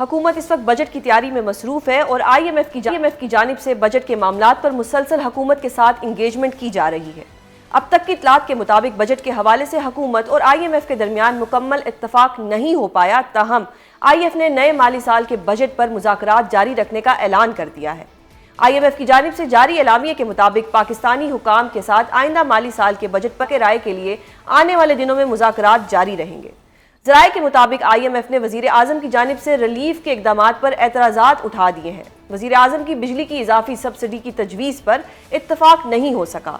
حکومت اس وقت بجٹ کی تیاری میں مصروف ہے اور آئی ایم ایف کی جانب سے بجٹ کے معاملات پر مسلسل حکومت کے ساتھ انگیجمنٹ کی جا رہی ہے۔ اب تک کی اطلاعات کے مطابق بجٹ کے حوالے سے حکومت اور آئی ایم ایف کے درمیان مکمل اتفاق نہیں ہو پایا، تاہم آئی ایف نے نئے مالی سال کے بجٹ پر مذاکرات جاری رکھنے کا اعلان کر دیا ہے۔ آئی ایم ایف کی جانب سے جاری اعلامیے کے مطابق پاکستانی حکام کے ساتھ آئندہ مالی سال کے بجٹ پر رائے کے لیے آنے والے دنوں میں مذاکرات جاری رہیں گے۔ ذرائع کے مطابق آئی ایم ایف نے وزیر اعظم کی جانب سے ریلیف کے اقدامات پر اعتراضات اٹھا دیے ہیں۔ وزیر اعظم کی بجلی کی اضافی سبسڈی کی تجویز پر اتفاق نہیں ہو سکا۔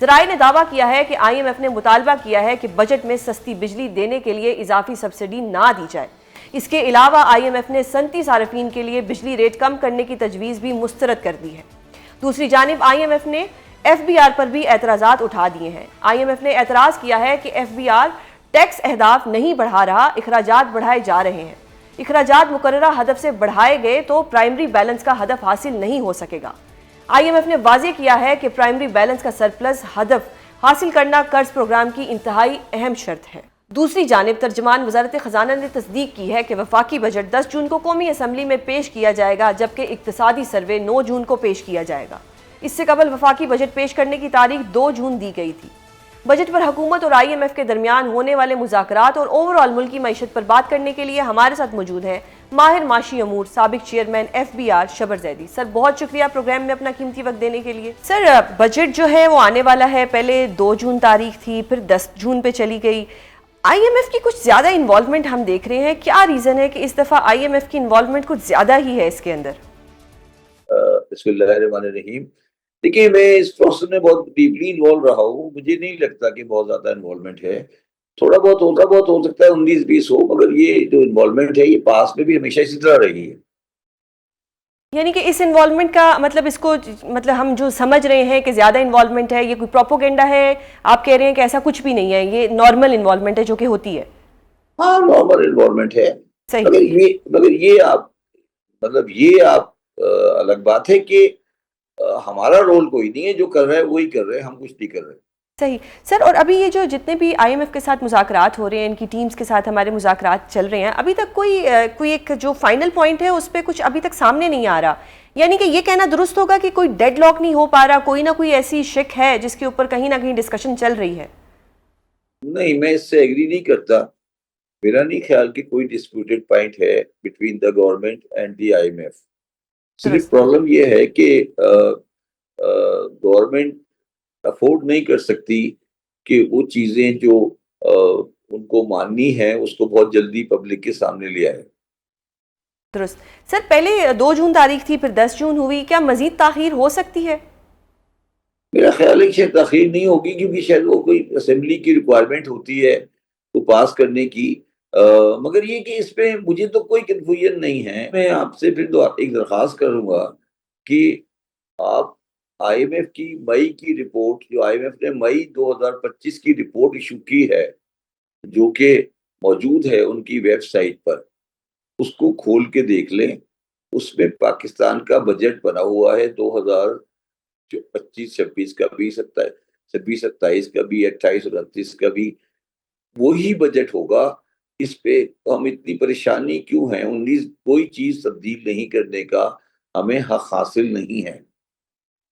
ذرائع نے دعویٰ کیا ہے کہ آئی ایم ایف نے مطالبہ کیا ہے کہ بجٹ میں سستی بجلی دینے کے لیے اضافی سبسڈی نہ دی جائے۔ اس کے علاوہ آئی ایم ایف نے صنعتی صارفین کے لیے بجلی ریٹ کم کرنے کی تجویز بھی مسترد کر دی ہے۔ دوسری جانب آئی ایم ایف نے ایف بی آر پر بھی اعتراضات اٹھا دیے ہیں۔ آئی ایم ایف نے اعتراض کیا ہے کہ ایف بی آر ٹیکس اہداف نہیں بڑھا رہا، اخراجات بڑھائے جا رہے ہیں۔ اخراجات مقررہ ہدف سے بڑھائے گئے تو پرائمری بیلنس کا ہدف حاصل نہیں ہو سکے گا۔ آئی ایم ایف نے واضح کیا ہے کہ پرائمری بیلنس کا سرپلس ہدف حاصل کرنا قرض پروگرام کی انتہائی اہم شرط ہے۔ دوسری جانب ترجمان وزارت خزانہ نے تصدیق کی ہے کہ وفاقی بجٹ 10 جون کو قومی اسمبلی میں پیش کیا جائے گا، جبکہ اقتصادی سروے 9 جون کو پیش کیا جائے گا۔ اس سے قبل وفاقی بجٹ پیش کرنے کی تاریخ 2 جون دی گئی تھی۔ بجٹ پر حکومت اور آئی ایم ایف کے درمیان ہونے والے مذاکرات اور اوور آل ملکی معیشت پر بات کرنے کے لیے ہمارے ساتھ موجود ہیں ماہر معاشی امور سابق چیئرمین ایف بی آر شبر زیدی۔ سر بہت شکریہ پروگرام میں اپنا قیمتی وقت دینے کے لیے۔ سر بجٹ جو ہے وہ آنے والا ہے، پہلے 2 جون تاریخ تھی، پھر 10 جون پہ چلی گئی۔ آئی ایم ایف کی کچھ زیادہ انوالومنٹ ہم دیکھ رہے ہیں، کیا ریزن ہے کہ اس دفعہ آئی ایم ایف کی انوالومنٹ کچھ زیادہ ہی ہے اس کے اندر؟ بسم اللہ الرحمن الرحیم۔ دیکھیے میں اس پروسیس میں بہت ڈیپلی انوالو رہا ہوں، مجھے نہیں لگتا کہ بہت زیادہ انوالومنٹ ہے۔ تھوڑا بہت ہو سکتا ہے 19-20 ہو، مگر یہ جو انوالومنٹ ہے یہ پاس میں بھی ہمیشہ اسی طرح رہی ہے۔ یعنی کہ اس انوالومنٹ کا مطلب اس کو مطلب ہم جو سمجھ رہے ہیں کہ زیادہ انوالومنٹ ہے، یہ کوئی پروپوگنڈا ہے؟ آپ کہہ رہے ہیں کہ ایسا کچھ بھی نہیں ہے، یہ نارمل انوالومنٹ ہے جو کہ ہوتی ہے؟ ہاں نارمل انوالومنٹ ہے، صحیح۔ مگر یہ آپ الگ بات ہے کہ ہمارا رول کوئی نہیں ہے، جو کر رہا ہے وہی کر رہے ہیں، ہم کچھ نہیں کر رہے۔ صحیح سر، اور ابھی یہ جو جتنے بھی آئی ایم ایف کے ساتھ مذاکرات ہو رہے ہیں، ان کی ٹیمز کے ساتھ ہمارے مذاکرات چل رہے ہیں، ابھی تک کوئی ایک جو فائنل پوائنٹ ہے اس پہ کچھ ابھی تک سامنے نہیں آ رہا۔ یعنی کہ یہ کہنا درست ہوگا کہ کوئی ڈیڈ لاک نہیں ہو پا رہا، کوئی نہ کوئی ایسی شک ہے جس کے اوپر کہیں نہ کہیں ڈسکشن چل رہی ہے؟ نہیں، میں اس سے ایگری نہیں کرتا۔ میرا نہیں خیال کہ کوئی ڈسپیوٹڈ پوائنٹ ہے between the government and the I M F. صرف پرابلم یہ ہے کہ گورنمنٹ افورڈ نہیں کر سکتی کہ وہ چیزیں جو ان کو ماننی ہے اس کو بہت جلدی پبلک کے سامنے لے آئے۔ درست سر، پہلے 2 جون تاریخ تھی، پھر 10 جون ہوئی، کیا مزید تاخیر ہو سکتی ہے؟ میرا خیال ہے کہ شاید تاخیر نہیں ہوگی، کیونکہ شاید وہ کوئی اسمبلی کی ریکوائرمنٹ ہوتی ہے وہ پاس کرنے کی۔ مگر یہ کہ اس پہ مجھے تو کوئی کنفیوژن نہیں ہے۔ میں آپ سے پھر ایک درخواست کروں گا کہ آپ آئی ایم ایف کی مئی کی رپورٹ، جو آئی ایم ایف نے مئی 2025 کی رپورٹ ایشو کی ہے، جو کہ موجود ہے ان کی ویب سائٹ پر، اس کو کھول کے دیکھ لیں۔ اس میں پاکستان کا بجٹ بنا ہوا ہے 2025-26 کا بھی، 27-28 کا بھی، 28-29 کا بھی وہی بجٹ ہوگا۔ اس پہ ہم اتنی پریشانی کیوں ہیں؟ 19 کوئی چیز تبدیل نہیں کرنے کا ہمیں حق حاصل نہیں ہے۔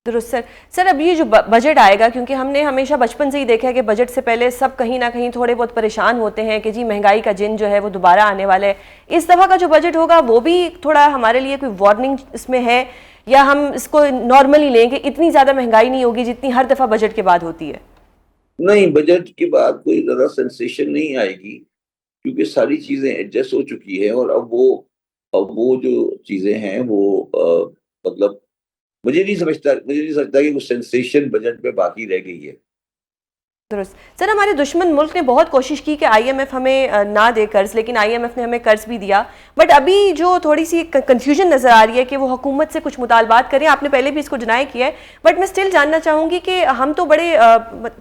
درست سر، اب یہ جو بجٹ آئے گا، کیونکہ ہم نے ہمیشہ بچپن سے ہی دیکھا ہے کہ بجٹ سے پہلے سب کہیں نہ کہیں تھوڑے بہت پریشان ہوتے ہیں کہ جی مہنگائی کا جن جو ہے وہ دوبارہ آنے والا ہے۔ اس دفعہ کا جو بجٹ ہوگا وہ بھی تھوڑا ہمارے لیے کوئی وارننگ اس میں ہے، یا ہم اس کو نارملی لیں کہ اتنی زیادہ مہنگائی نہیں ہوگی جتنی ہر دفعہ بجٹ کے بعد ہوتی ہے؟ نہیں، بجٹ کے بعد کوئی زیادہ سینسیشن نہیں آئے گی، کیونکہ ساری چیزیں ایڈجسٹ ہو چکی ہیں، اور اب وہ جو چیزیں ہیں وہ مطلب مجھے نہیں سمجھتا کہ کچھ سینسیشن بجٹ پہ باقی رہ گئی ہے۔ درست سر، ہمارے دشمن ملک نے بہت کوشش کی کہ آئی ایم ایف ہمیں نہ دے قرض، لیکن آئی ایم ایف نے ہمیں قرض بھی دیا۔ بٹ ابھی جو تھوڑی سی کنفیوژن نظر آ رہی ہے کہ وہ حکومت سے کچھ مطالبات کریں، آپ نے پہلے بھی اس کو ڈینائی کیا ہے، بٹ میں سٹل جاننا چاہوں گی کہ ہم تو بڑے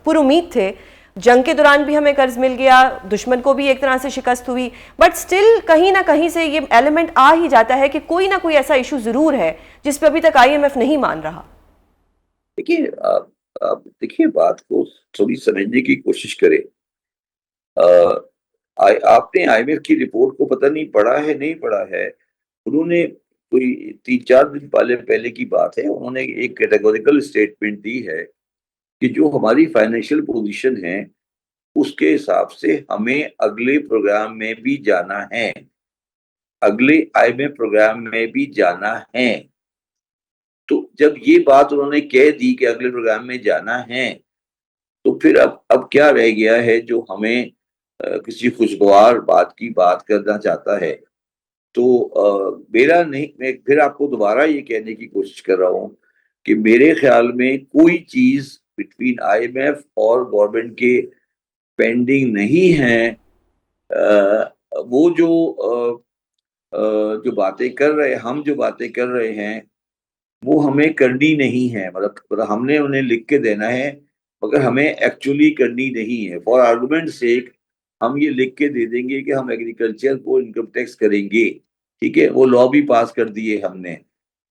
پر امید تھے، جنگ کے دوران بھی ہمیں قرض مل گیا، دشمن کو بھی ایک طرح سے شکست ہوئی، بٹ سٹل کہیں نہ کہیں سے یہ ایلیمنٹ آ ہی جاتا ہے کہ کوئی نہ کوئی ایسا ایشو ضرور ہے جس پہ ابھی تک آئی ایم ایف نہیں مان رہا۔ دیکھیے آپ دیکھیے بات کو تھوڑی سمجھنے کی کوشش کریں۔ آپ نے آئی ایم ایف کی رپورٹ کو پتہ نہیں پڑھا ہے، نہیں پڑھا ہے، انہوں نے کوئی 3-4 دن پہلے کی بات ہے، انہوں نے ایک کیٹیگوریکل اسٹیٹمنٹ دی ہے کہ جو ہماری فائنینشیل پوزیشن ہے اس کے حساب سے ہمیں اگلے پروگرام میں بھی جانا ہے، اگلے آئی ایم ایف پروگرام میں بھی جانا ہے۔ تو جب یہ بات انہوں نے کہہ دی کہ اگلے پروگرام میں جانا ہے، تو پھر اب کیا رہ گیا ہے جو ہمیں کسی خوشگوار بات کی بات کرنا چاہتا ہے؟ تو میرا نہیں، میں پھر آپ کو دوبارہ یہ کہنے کی کوشش کر رہا ہوں کہ میرے خیال میں کوئی چیز بٹوین آئی ایم ایف اور گورنمنٹ کے پینڈنگ نہیں ہے۔ وہ جو باتیں کر رہے، ہم جو باتیں کر رہے ہیں وہ ہمیں کرنی نہیں ہے، مطلب ہم نے انہیں لکھ کے دینا ہے مگر ہمیں ایکچولی کرنی نہیں ہے۔ فار آرگومنٹ سیک ہم یہ لکھ کے دے دیں گے کہ ہم ایگریکلچر کو انکم ٹیکس کریں گے، ٹھیک ہے، وہ لا بھی پاس کر دیے ہم نے،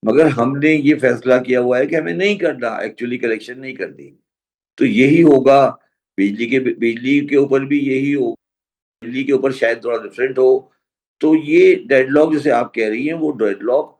مگر ہم نے یہ فیصلہ کیا ہوا ہے کہ ہمیں نہیں کرنا، ایکچولی کلیکشن نہیں کرنی۔ تو یہی ہوگا بجلی کے اوپر بھی یہی ہو، بجلی کے اوپر شاید تھوڑا ڈفرینٹ ہو۔ تو یہ ڈیڈ لاک جسے آپ کہہ رہی ہیں وہ ڈیڈ لاک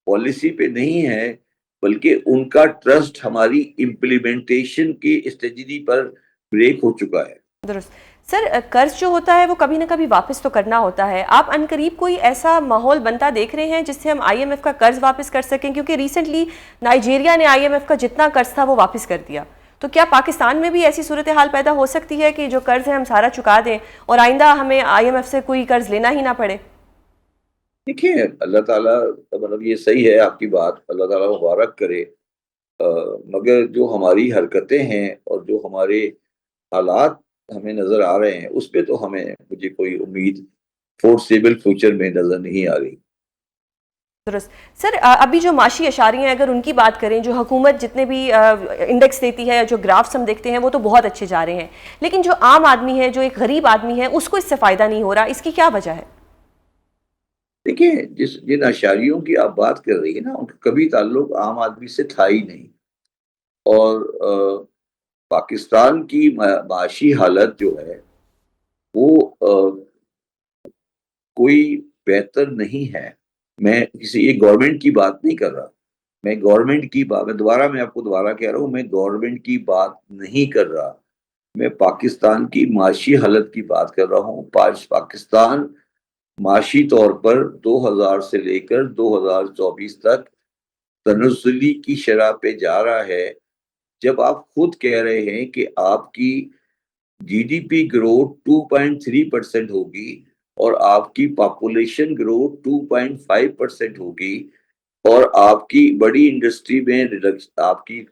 پالیسی پہ نہیں ہے، بلکہ ان کا ٹرسٹ ہماری امپلیمنٹیشن کی اسٹریٹجی پر بریک ہو چکا ہے۔ درست سر، قرض جو ہوتا ہے وہ کبھی نہ کبھی واپس تو کرنا ہوتا ہے۔ آپ عنقریب کوئی ایسا ماحول بنتا دیکھ رہے ہیں جس سے ہم آئی ایم ایف کا قرض واپس کر سکیں؟ کیونکہ ریسنٹلی نائجیریا نے آئی ایم ایف کا جتنا قرض تھا وہ واپس کر دیا، تو کیا پاکستان میں بھی ایسی صورتحال پیدا ہو سکتی ہے کہ جو قرض ہے ہم سارا چکا دیں اور آئندہ ہمیں آئی ایم ایف سے کوئی قرض لینا ہی نہ پڑے؟ دیکھیے، اللہ تعالیٰ، مطلب یہ صحیح ہے آپ کی بات، اللہ تعالیٰ مبارک کرے، مگر جو ہماری حرکتیں ہیں اور جو ہمارے حالات ہمیں نظر آ رہے ہیں اس پہ تو مجھے کوئی امید فورسیبل فیوچر میں نظر نہیں آ رہی۔ درست سر، ابھی جو معاشی اشاریہ ہیں اگر ان کی بات کریں، جو حکومت جتنے بھی انڈیکس دیتی ہے، جو گرافس ہم دیکھتے ہیں وہ تو بہت اچھے جا رہے ہیں، لیکن جو عام آدمی ہے، جو ایک غریب آدمی ہے، اس کو اس سے فائدہ نہیں ہو رہا، اس کی کیا وجہ ہے؟ دیکھیں، جن اشاریوں کی آپ بات کر رہی ہیں نا، ان کا کبھی تعلق عام آدمی سے تھا ہی نہیں، اور پاکستان کی معاشی حالت جو ہے وہ کوئی بہتر نہیں ہے۔ میں کسی ایک گورنمنٹ کی بات نہیں کر رہا، میں گورنمنٹ کی بات، میں آپ کو دوبارہ کہہ رہا ہوں، میں گورنمنٹ کی بات نہیں کر رہا، میں پاکستان کی معاشی حالت کی بات کر رہا ہوں۔ پاکستان معاشی طور پر 2000 سے لے کر 2024 تک تنزلی کی شرح پہ جا رہا ہے۔ جب آپ خود کہہ رہے ہیں کہ آپ کی جی ڈی پی گروتھ 2.3% ہوگی اور آپ کی پاپولیشن گروتھ 2.5% ہوگی، اور آپ کی بڑی انڈسٹری میں آپ کی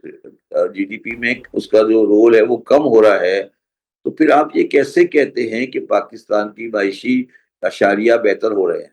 جی ڈی پی میں اس کا جو رول ہے وہ کم ہو رہا ہے، تو پھر آپ یہ کیسے کہتے ہیں کہ پاکستان کی معاشی اشاریہ بہتر ہو رہے ہیں؟